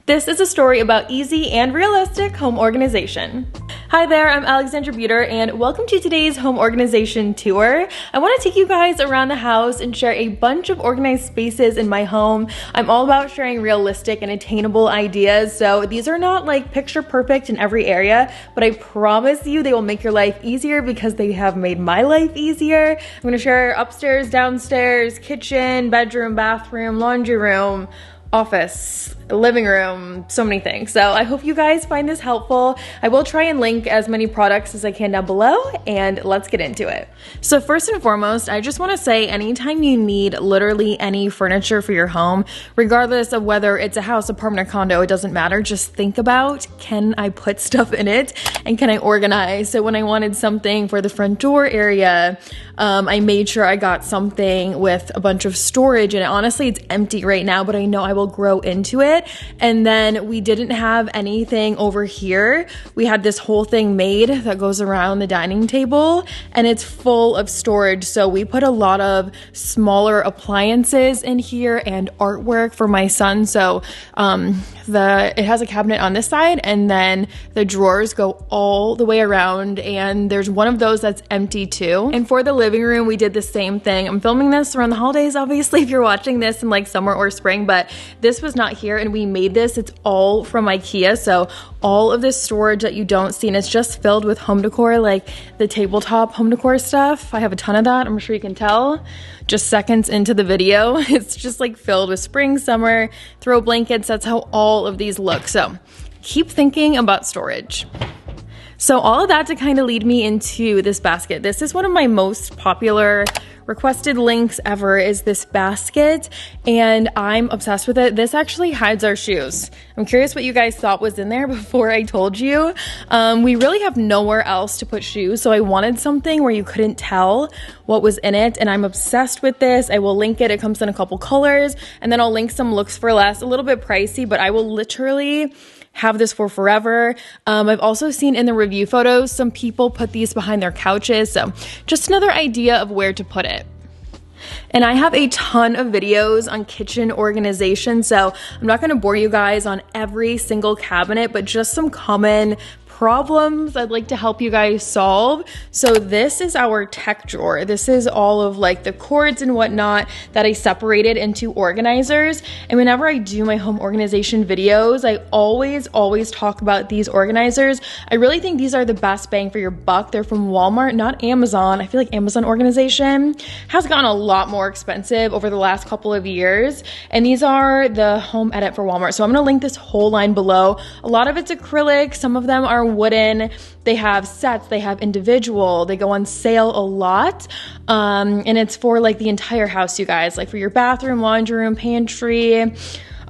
This is a story about easy and realistic home organization. Hi there, I'm Alexandra Beuter and welcome to today's home organization tour. I want to take you guys around the house and share a bunch of organized spaces in my home. I'm all about sharing realistic and attainable ideas, so these are not like picture perfect in every area, but I promise you they will make your life easier because they have made my life easier. I'm going to share upstairs, downstairs, kitchen, bedroom, bathroom, laundry room, office, living room, so many things. So I hope you guys find this helpful. I will try and link as many products as I can down below, and let's get into it. So first and foremost, I just want to say anytime you need literally any furniture for your home, regardless of whether it's a house, apartment, or condo, it doesn't matter. Just think about, can I put stuff in it and can I organize? So when I wanted something for the front door area, I made sure I got something with a bunch of storage, and honestly it's empty right now, but I know I will grow into it. And then we didn't have anything over here. We had this whole thing made that goes around the dining table and it's full of storage. So we put a lot of smaller appliances in here and artwork for my son. So it has a cabinet on this side and then the drawers go all the way around, and there's one of those that's empty too. And for the living room, we did the same thing. I'm filming this around the holidays, obviously, if you're watching this in like summer or spring, but this was not here and we made this. It's all from IKEA. So all of this storage that you don't see, and it's just filled with home decor, like the tabletop home decor stuff. I have a ton of that. I'm sure you can tell just seconds into the video. It's just like filled with spring, summer, throw blankets. That's how all of these look. So keep thinking about storage. So all of that to kind of lead me into this basket. This is one of my most popular requested links ever, is this basket, and I'm obsessed with it. This actually hides our shoes. I'm curious what you guys thought was in there before I told you. We really have nowhere else to put shoes, so I wanted something where you couldn't tell what was in it, and I'm obsessed with this. I will link it. It comes in a couple colors, and then I'll link some looks for less. A little bit pricey, but I will literally have this for forever. I've also seen in the review photos, some people put these behind their couches. So just another idea of where to put it. And I have a ton of videos on kitchen organization, so I'm not gonna bore you guys on every single cabinet, but just some common problems I'd like to help you guys solve. So this is our tech drawer. This is all of like the cords and whatnot that I separated into organizers. And whenever I do my home organization videos, I always talk about these organizers. I really think these are the best bang for your buck. They're from Walmart, not Amazon. I feel like Amazon organization has gotten a lot more expensive over the last couple of years. And these are the home edit for Walmart. So I'm gonna link this whole line below. A lot of it's acrylic. Some of them are wooden. They have sets, they have individual, they go on sale a lot, and it's for like the entire house, you guys, like for your bathroom, laundry room, pantry, you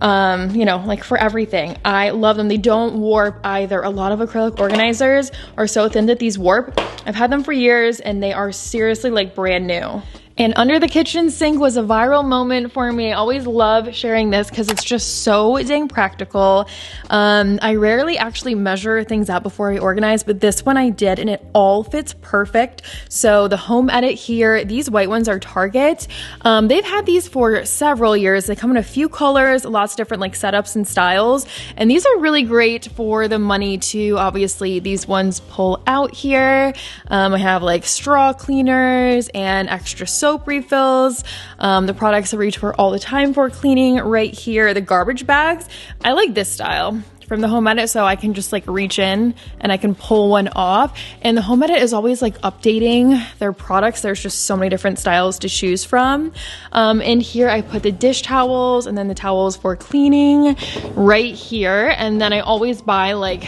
know, like for everything. I love them. They don't warp either. A lot of acrylic organizers are so thin that these warp. I've had them for years and they are seriously like brand new. And under the kitchen sink was a viral moment for me. I always love sharing this because it's just so dang practical. I rarely actually measure things out before I organize, but this one I did and it all fits perfect. So the home edit here, these white ones are Target. They've had these for several years. They come in a few colors, lots of different like setups and styles. And these are really great for the money too. Obviously these ones pull out here. I have like straw cleaners and extra soap refills. The products I reach for all the time for cleaning right here. The garbage bags, I like this style from the home edit, so I can just like reach in and I can pull one off. And the home edit is always like updating their products. There's just so many different styles to choose from. In here I put the dish towels and then the towels for cleaning right here. And then I always buy like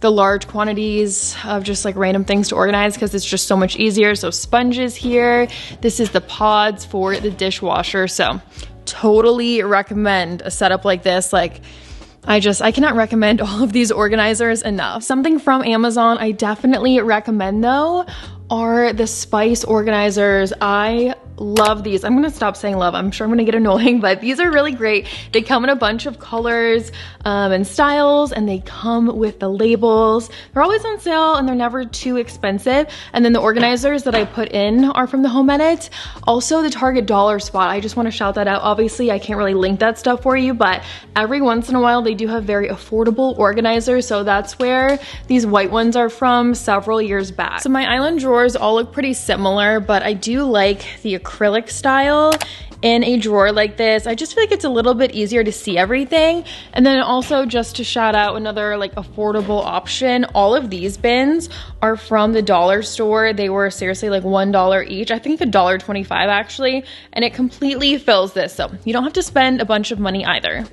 the large quantities of just like random things to organize because it's just so much easier. So sponges here. This is the pods for the dishwasher. So totally recommend a setup like this. Like I cannot recommend all of these organizers enough. Something from Amazon I definitely recommend though are the spice organizers. I love these. I'm gonna stop saying love. I'm sure I'm gonna get annoying, but these are really great. They come in a bunch of colors and styles, and they come with the labels. They're always on sale and they're never too expensive. And then the organizers that I put in are from the Home Edit. Also the Target dollar spot. I just want to shout that out. Obviously I can't really link that stuff for you, but every once in a while they do have very affordable organizers. So that's where these white ones are from several years back. So my island drawers all look pretty similar, but I do like the acrylic style in a drawer like this. I just feel like it's a little bit easier to see everything. And then also, just to shout out another like affordable option, all of these bins are from the dollar store. They were seriously like $1 each. I think $1.25 actually, and it completely fills this, so you don't have to spend a bunch of money either.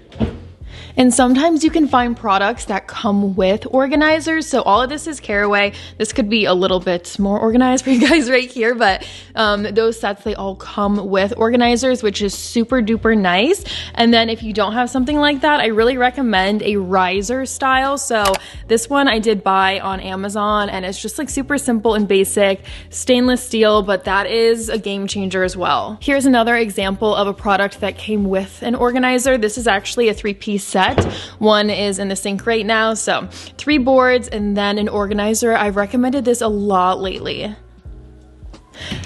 And sometimes you can find products that come with organizers. So all of this is Caraway. This could be a little bit more organized for you guys right here, but those sets, they all come with organizers, which is super duper nice. And then if you don't have something like that, I really recommend a riser style. So this one I did buy on Amazon, and it's just like super simple and basic, stainless steel, but that is a game changer as well. Here's another example of a product that came with an organizer. This is actually a 3-piece set. One is in the sink right now, so 3 boards and then an organizer. I've recommended this a lot lately.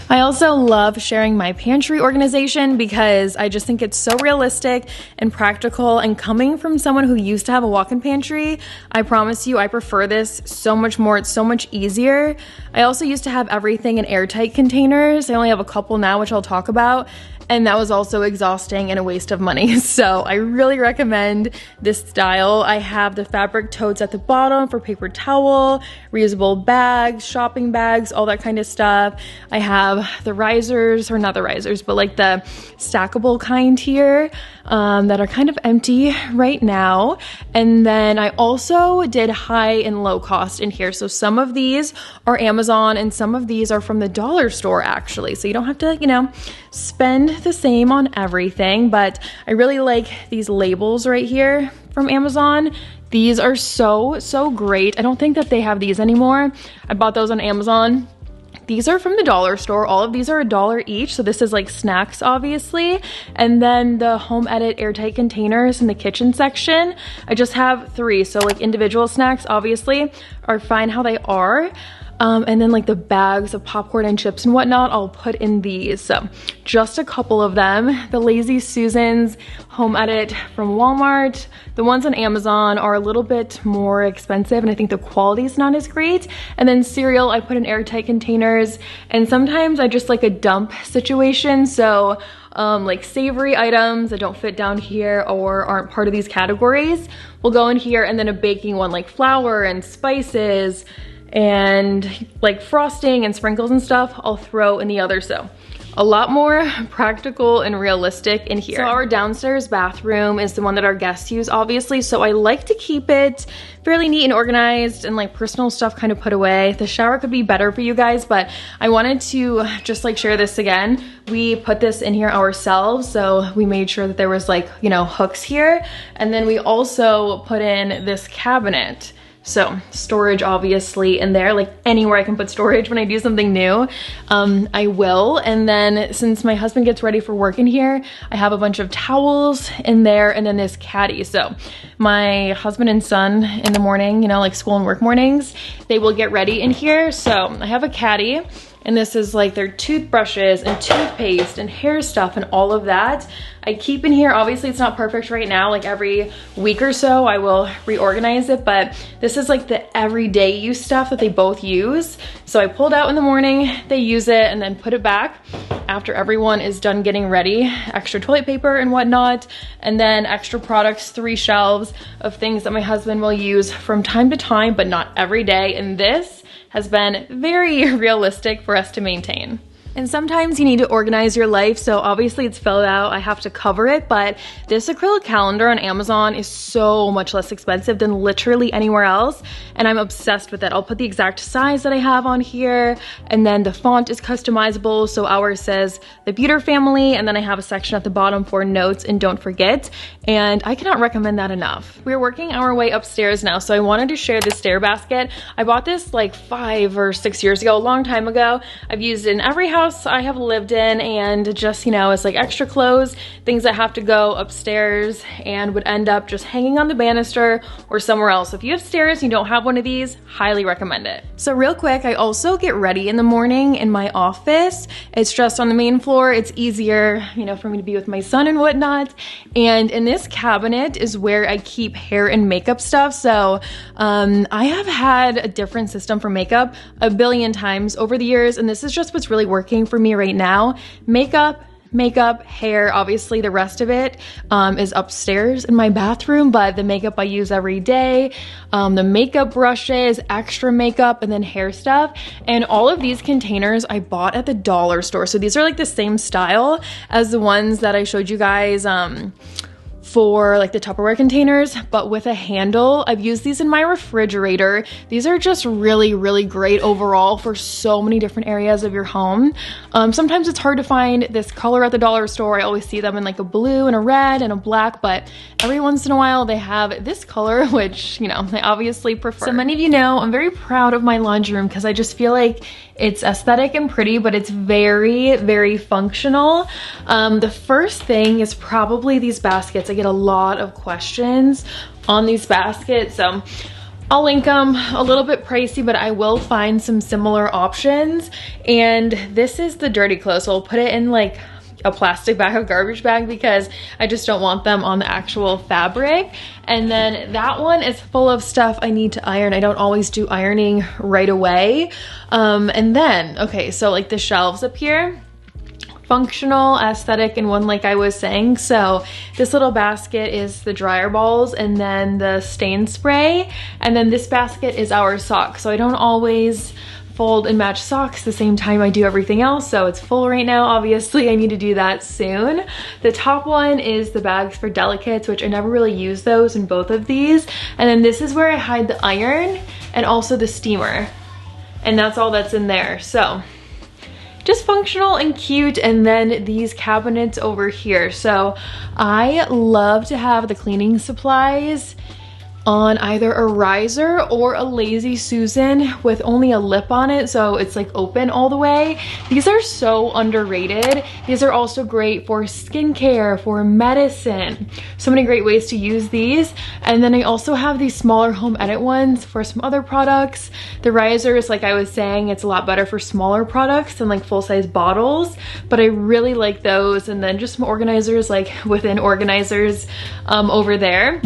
I also love sharing my pantry organization because I just think it's so realistic and practical, and coming from someone who used to have a walk-in pantry, I promise you I prefer this so much more. It's so much easier. I also used to have everything in airtight containers. I only have a couple now, which I'll talk about. And that was also exhausting and a waste of money. So I really recommend this style. I have the fabric totes at the bottom for paper towel, reusable bags, shopping bags, all that kind of stuff. I have the risers, or not the risers, but like the stackable kind here that are kind of empty right now. And then I also did high and low cost in here. So some of these are Amazon and some of these are from the dollar store actually. So you don't have to, you know, spend the same on everything, but I really like these labels right here from Amazon. These are so great. I don't think that they have these anymore. I bought those on Amazon. These are from the dollar store. All of these are $1 each. So this is like snacks, obviously. And then the Home Edit airtight containers in the kitchen section, I just have 3. So like individual snacks, obviously, are fine how they are. And then like the bags of popcorn and chips and whatnot, I'll put in these. So just a couple of them. The Lazy Susans Home Edit from Walmart. The ones on Amazon are a little bit more expensive, and I think the quality is not as great. And then cereal, I put in airtight containers. And sometimes I just like a dump situation. So like savory items that don't fit down here or aren't part of these categories will go in here. And then a baking one like flour and spices and like frosting and sprinkles and stuff, I'll throw in the other. So a lot more practical and realistic in here. So our downstairs bathroom is the one that our guests use, obviously. So I like to keep it fairly neat and organized and like personal stuff kind of put away. The shower could be better for you guys, but I wanted to just like share this again. We put this in here ourselves. So we made sure that there was like, you know, hooks here. And then we also put in this cabinet. So storage obviously in there, like anywhere I can put storage when I do something new, I will. And then since my husband gets ready for work in here, I have a bunch of towels in there and then this caddy. So my husband and son in the morning, you know, like school and work mornings, they will get ready in here. So I have a caddy. And this is like their toothbrushes and toothpaste and hair stuff and all of that. I keep in here. Obviously it's not perfect right now. Like every week or so I will reorganize it, but this is like the everyday use stuff that they both use. So I pulled out in the morning, they use it, and then put it back after everyone is done getting ready. Extra toilet paper and whatnot, and then extra products, 3 shelves of things that my husband will use from time to time, but not every day. And this has been very realistic for us to maintain. And sometimes you need to organize your life, so obviously it's filled out, I have to cover it, but this acrylic calendar on Amazon is so much less expensive than literally anywhere else, and I'm obsessed with it. I'll put the exact size that I have on here, and then the font is customizable, so ours says the Beuter family, and then I have a section at the bottom for notes and don't forget, and I cannot recommend that enough. We're working our way upstairs now, so I wanted to share this stair basket. I bought this like 5 or 6 years ago, a long time ago. I've used it in every house house I have lived in, and just, you know, it's like extra clothes, things that have to go upstairs and would end up just hanging on the banister or somewhere else. So if you have stairs and you don't have one of these, highly recommend it. So real quick, I also get ready in the morning in my office. It's just on the main floor. It's easier, you know, for me to be with my son and whatnot. And in this cabinet is where I keep hair and makeup stuff. So I have had a different system for makeup a billion times over the years, and this is just what's really working for me right now. Makeup, hair, obviously the rest of it is upstairs in my bathroom, but the makeup I use every day, the makeup brushes, extra makeup, and then hair stuff. And all of these containers I bought at the dollar store. So these are like the same style as the ones that I showed you guys for like the Tupperware containers, but with a handle. I've used these in my refrigerator. These are just really, really great overall for so many different areas of your home. Sometimes it's hard to find this color at the dollar store. I always see them in like a blue and a red and a black, but every once in a while they have this color, which, you know, I obviously prefer. So many of you know I'm very proud of my laundry room because I just feel like it's aesthetic and pretty, but it's very, very functional. The first thing is probably these baskets. I get a lot of questions on these baskets, so I'll link them. A little bit pricey, but I will find some similar options. And this is the dirty clothes, so I'll put it in like a plastic bag, a garbage bag, because I just don't want them on the actual fabric. And then that one is full of stuff I need to iron. I don't always do ironing right away. And then, okay, so like the shelves up here, functional, aesthetic, and one like I was saying. So this little basket is the dryer balls and then the stain spray. And then this basket is our socks. So I don't always fold and match socks the same time I do everything else, so it's full right now. Obviously I need to do that soon. The top one is the bags for delicates, which I never really use those in both of these. And then this is where I hide the iron and also the steamer, and that's all that's in there. So just functional and cute. And then these cabinets over here, so I love to have the cleaning supplies on either a riser or a Lazy Susan with only a lip on it, so it's like open all the way. These are so underrated. These are also great for skincare, for medicine. So many great ways to use these. And then I also have these smaller Home Edit ones for some other products. The risers, like I was saying, it's a lot better for smaller products than like full-size bottles, but I really like those. And then just some organizers like within organizers over there.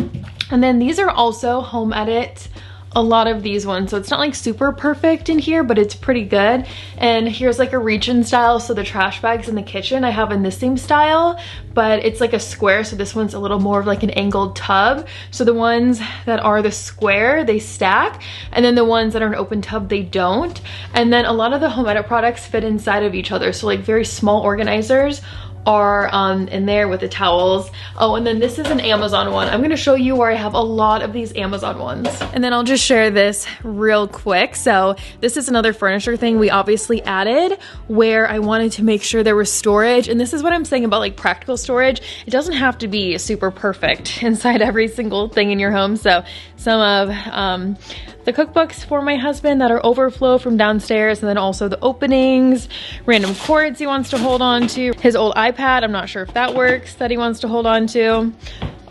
And then these are also Home Edit, a lot of these ones. So it's not like super perfect in here, but it's pretty good. And here's like a reach-in style. So the trash bags in the kitchen I have in this same style, but it's like a square. So this one's a little more of like an angled tub. So the ones that are the square, they stack. And then the ones that are an open tub, they don't. And then a lot of the Home Edit products fit inside of each other. So like very small organizers are in there with the towels. Oh, and then this is an Amazon one. I'm gonna show you where I have a lot of these Amazon ones. And then I'll just share this real quick. So this is another furniture thing we obviously added where I wanted to make sure there was storage. And this is what I'm saying about like practical storage. It doesn't have to be super perfect inside every single thing in your home. So some of the cookbooks for my husband that are overflow from downstairs, and then also the openings, random cords he wants to hold on to, his old iPad, I'm not sure if that works, that he wants to hold on to,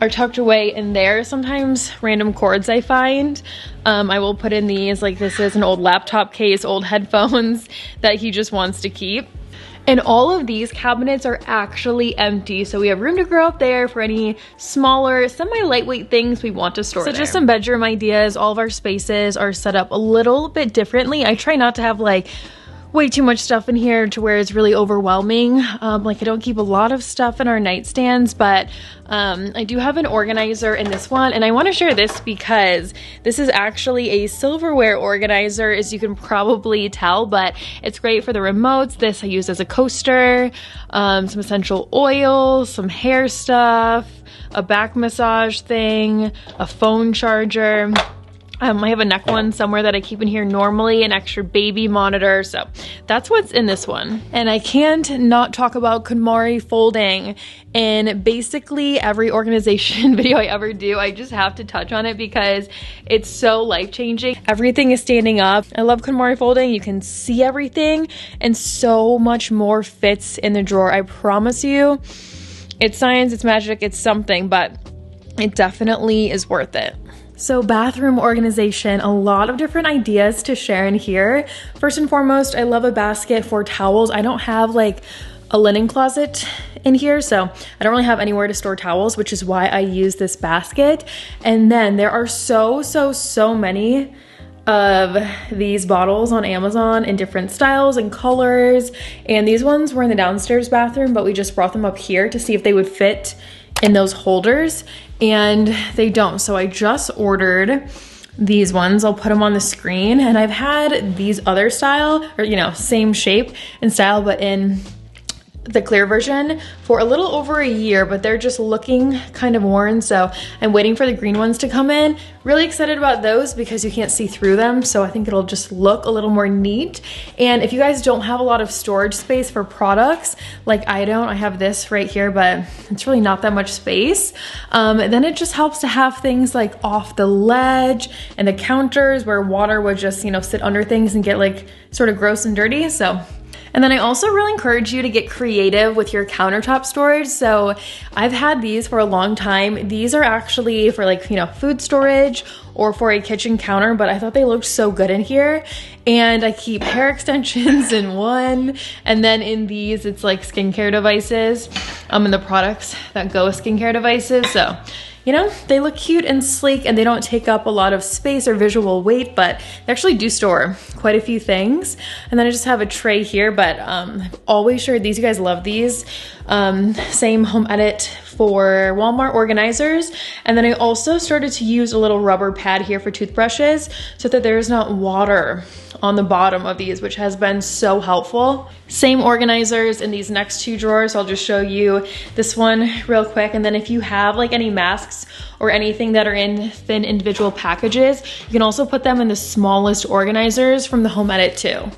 are tucked away in there. Sometimes random cords I find, I will put in these, like this is an old laptop case, old headphones that he just wants to keep. And all of these cabinets are actually empty, so we have room to grow up there for any smaller, semi-lightweight things we want to store there. So just some bedroom ideas. All of our spaces are set up a little bit differently. I try not to have like way too much stuff in here to where it's really overwhelming. Like I don't keep a lot of stuff in our nightstands, but I do have an organizer in this one, and I want to share this because this is actually a silverware organizer, as you can probably tell, but it's great for the remotes. This I use as a coaster, some essential oils, some hair stuff, a back massage thing, a phone charger. I have a neck one somewhere that I keep in here normally, an extra baby monitor. So that's what's in this one. And I can't not talk about KonMari folding. In basically every organization video I ever do, I just have to touch on it because it's so life-changing. Everything is standing up. I love KonMari folding. You can see everything and so much more fits in the drawer. I promise you, it's science, it's magic, it's something, but it definitely is worth it. So bathroom organization, a lot of different ideas to share in here. First and foremost, I love a basket for towels. I don't have like a linen closet in here, so I don't really have anywhere to store towels, which is why I use this basket. And then there are so many of these bottles on Amazon in different styles and colors. And these ones were in the downstairs bathroom, but we just brought them up here to see if they would fit in those holders, and they don't. So I just ordered these ones. I'll put them on the screen, and I've had these other style, or you know, same shape and style, but in the clear version for a little over a year, but they're just looking kind of worn. So I'm waiting for the green ones to come in. Really excited about those because you can't see through them. So I think it'll just look a little more neat. And if you guys don't have a lot of storage space for products, like I don't, I have this right here, but it's really not that much space. Then it just helps to have things like off the ledge and the counters where water would just, you know, sit under things and get like sort of gross and dirty. And then I also really encourage you to get creative with your countertop storage. So I've had these for a long time. These are actually for like, you know, food storage or for a kitchen counter, but I thought they looked so good in here. And I keep hair extensions in one, and then in these, it's like skincare devices, and the products that go with skincare devices. So, you know, they look cute and sleek, and they don't take up a lot of space or visual weight, but they actually do store quite a few things. And then I just have a tray here, but I've always shared these. You guys love these. Same home edit for Walmart organizers. And then I also started to use a little rubber pad here for toothbrushes so that there's not water on the bottom of these, which has been so helpful. Same organizers in these next two drawers. I'll just show you this one real quick. And then if you have like any masks or anything that are in thin individual packages, you can also put them in the smallest organizers from the home edit too.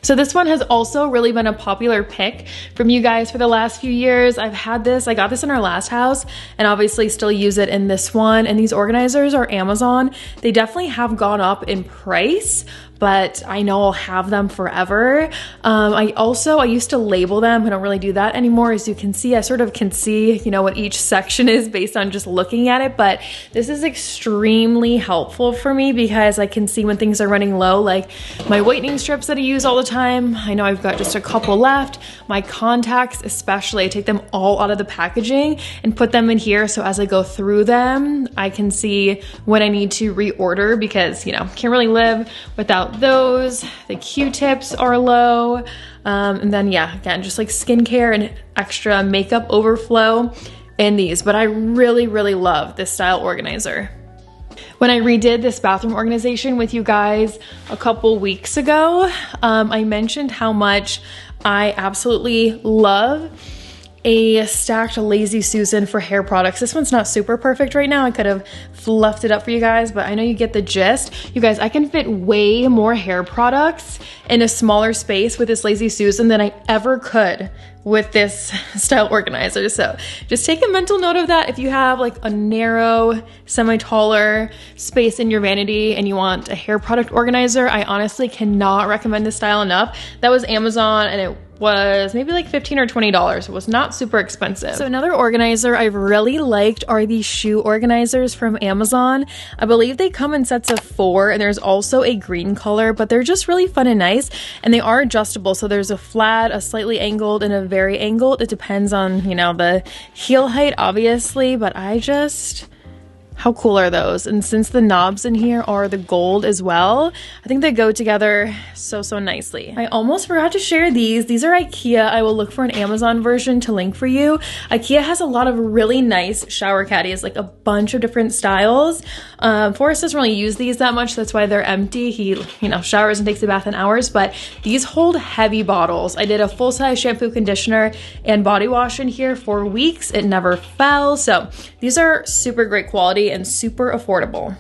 So this one has also really been a popular pick from you guys for the last few years. I've had this, I got this in our last house, and obviously still use it in this one. And these organizers are Amazon. They definitely have gone up in price, but I know I'll have them forever. I used to label them. I don't really do that anymore. As you can see, I sort of can see, you know, what each section is based on just looking at it, but this is extremely helpful for me because I can see when things are running low, like my whitening strips that I use all the time. I know I've got just a couple left. My contacts especially, I take them all out of the packaging and put them in here, so as I go through them, I can see when I need to reorder because, you know, can't really live without those. The Q-tips are low. And then yeah, again, just like skincare and extra makeup overflow in these. But I really, really love this style organizer. When I redid this bathroom organization with you guys a couple weeks ago, I mentioned how much I absolutely love a stacked Lazy Susan for hair products. This one's not super perfect right now. I could have fluffed it up for you guys, but I know you get the gist. You guys, I can fit way more hair products in a smaller space with this Lazy Susan than I ever could with this style organizer. So just take a mental note of that. If you have like a narrow, semi-taller space in your vanity and you want a hair product organizer, I honestly cannot recommend this style enough. That was Amazon, and it was maybe like $15 or $20. It was not super expensive. So another organizer I've really liked are these shoe organizers from Amazon. I believe they come in sets of 4, and there's also a green color, but they're just really fun and nice, and they are adjustable. So there's a flat, a slightly angled, and a very angled. It depends on, you know, the heel height, obviously, but how cool are those? And since the knobs in here are the gold as well, I think they go together so nicely. I almost forgot to share these. These are IKEA. I will look for an Amazon version to link for you. IKEA has a lot of really nice shower caddies, like a bunch of different styles. Forrest doesn't really use these that much. That's why they're empty. He, you know, showers and takes a bath in hours, but these hold heavy bottles. I did a full-size shampoo, conditioner, and body wash in here for weeks. It never fell. So these are super great quality and super affordable.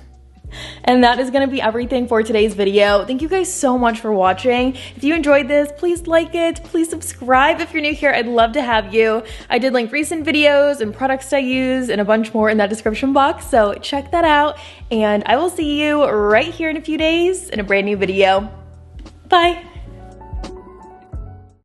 And that is gonna be everything for today's video. Thank you guys so much for watching. If you enjoyed this, please like it, please subscribe if you're new here. I'd love to have you. I did link recent videos and products I use and a bunch more in that description box, so check that out. And I will see you right here in a few days in a brand new video. Bye.